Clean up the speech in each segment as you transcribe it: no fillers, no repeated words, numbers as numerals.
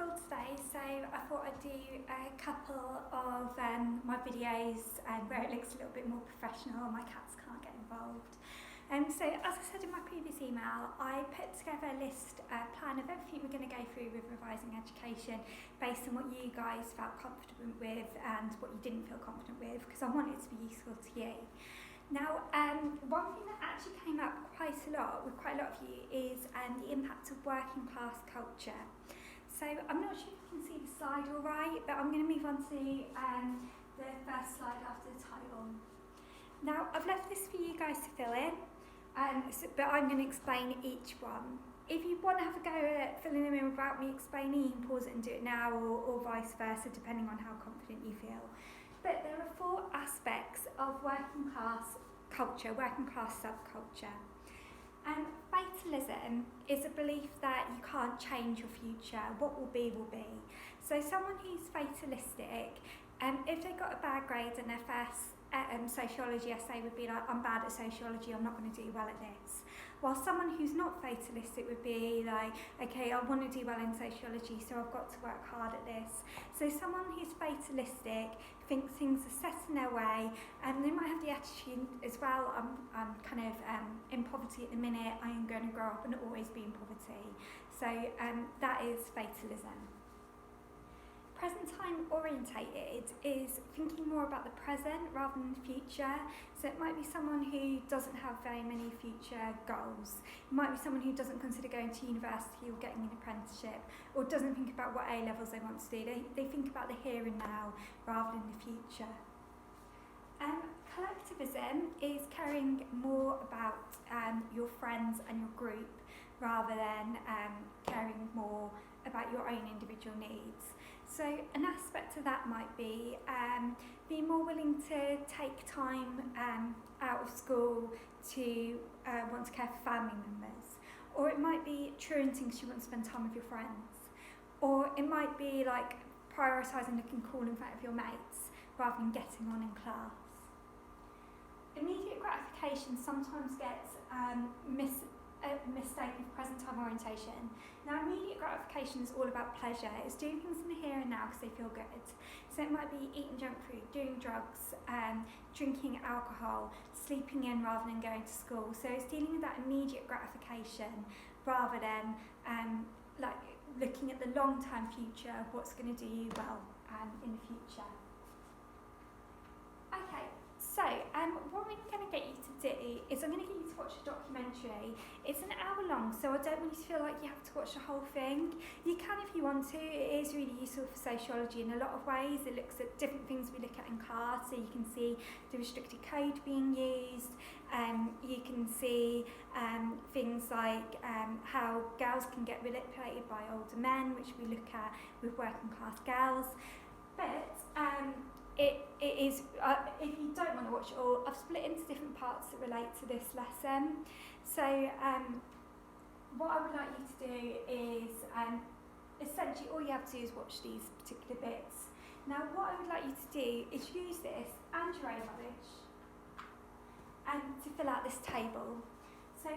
school today, so I thought I'd do a couple of my videos where it looks a little bit more professional, my cats can't get involved. So as I said in my previous email, I put together a list, plan of everything we're going to go through with revising education based on what you guys felt confident with and what you didn't feel confident with, because I want it to be useful to you. Now, one thing that actually came up quite a lot with quite a lot of you is the impact of working class culture. So I'm not sure if you can see the slide all right, but I'm going to move on to the first slide after the title. Now, I've left this for you guys to fill in, but I'm going to explain each one. If you want to have a go at filling them in without me explaining, you can pause it and do it now, or vice versa, depending on how confident you feel. But there are 4 aspects of working class culture, working class subculture. Fatalism is a belief that you can't change your future. What will be, will be. So someone who's fatalistic, if they got a bad grade in their first sociology essay would be like, I'm bad at sociology, I'm not going to do well at this. While someone who's not fatalistic would be like, okay, I want to do well in sociology, so I've got to work hard at this. So someone who's fatalistic thinks things are set in their way, and they might have the attitude as well, I'm kind of in poverty at the minute, I am going to grow up and always be in poverty. So that is fatalism. Present time orientated is thinking more about the present rather than the future. So it might be someone who doesn't have very many future goals. It might be someone who doesn't consider going to university or getting an apprenticeship, or doesn't think about what A levels they want to do. They think about the here and now rather than the future. Collectivism is caring more about your friends and your group rather than caring more about your own individual needs. So an aspect of that might be being more willing to take time out of school to want to care for family members. Or it might be truanting because you want to spend time with your friends. Or it might be like prioritising looking cool in front of your mates rather than getting on in class. Immediate gratification sometimes gets mistaken for present time orientation. Now, immediate gratification is all about pleasure. It's doing things in the here and now because they feel good. So it might be eating junk food, doing drugs, drinking alcohol, sleeping in rather than going to school. So it's dealing with that immediate gratification rather than like looking at the long-term future of what's going to do you well in the future. Okay. So, what I'm going to get you to do is I'm going to get you to watch a documentary. It's an hour long, so I don't want you to feel like you have to watch the whole thing. You can if you want to. It is really useful for sociology in a lot of ways. It looks at different things we look at in class, so you can see the restricted code being used. You can see things like how girls can get manipulated by older men, which we look at with working class girls. But it is, if you don't want to watch it all, I've split into different parts that relate to this lesson. So what I would like you to do is, essentially all you have to do is watch these particular bits. Now what I would like you to do is use this and your A rubbish to fill out this table. So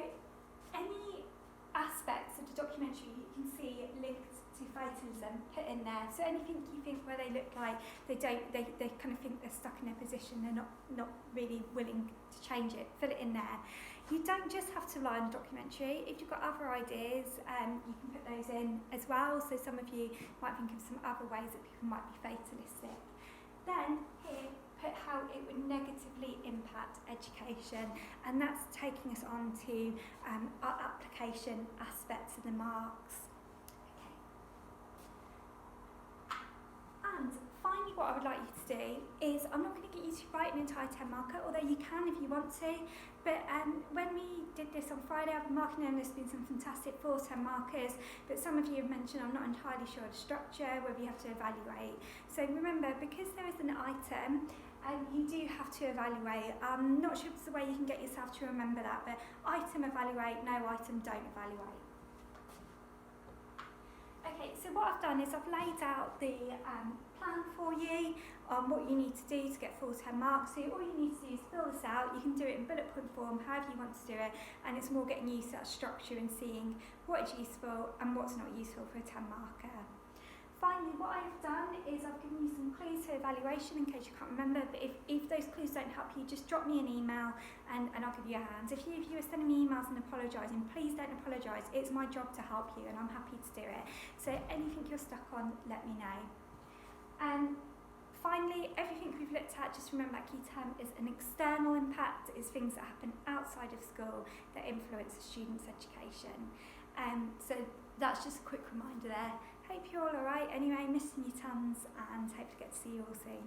any aspects of the documentary you can see linked to fatalism put in there. So anything you think where they look like they kind of think they're stuck in their position, they're not really willing to change it, fill it in there. You don't just have to rely on the documentary. If you've got other ideas, you can put those in as well. So some of you might think of some other ways that people might be fatalistic. Then here, put how it would negatively impact education, and that's taking us on to our application aspects of the marks. And finally, what I would like you to do is, I'm not going to get you to write an entire 10 marker, although you can if you want to, but when we did this on Friday, I've been marking them, there's been some fantastic 4 10 markers, but some of you have mentioned I'm not entirely sure of the structure, whether you have to evaluate. So remember, because there is an item, you do have to evaluate. I'm not sure if there's a way you can get yourself to remember that, but item evaluate, no item don't evaluate. Okay, so what I've done is I've laid out the plan for you on what you need to do to get full 10 marks. So all you need to do is fill this out. You can do it in bullet point form, however you want to do it, and it's more getting used to that structure and seeing what is useful and what's not useful for a 10 marker. Finally, what I've done is I've given you some clues for evaluation in case you can't remember, but if those clues don't help you, just drop me an email and I'll give you a hand. If you are sending me emails and apologising, please don't apologise. It's my job to help you and I'm happy to do it. So anything you're stuck on, let me know. And finally, everything we've looked at, just remember that key term is an external impact, is things that happen outside of school that influence a student's education. So that's just a quick reminder there. Hope you're all alright anyway, missing you tons, and hope to get to see you all soon.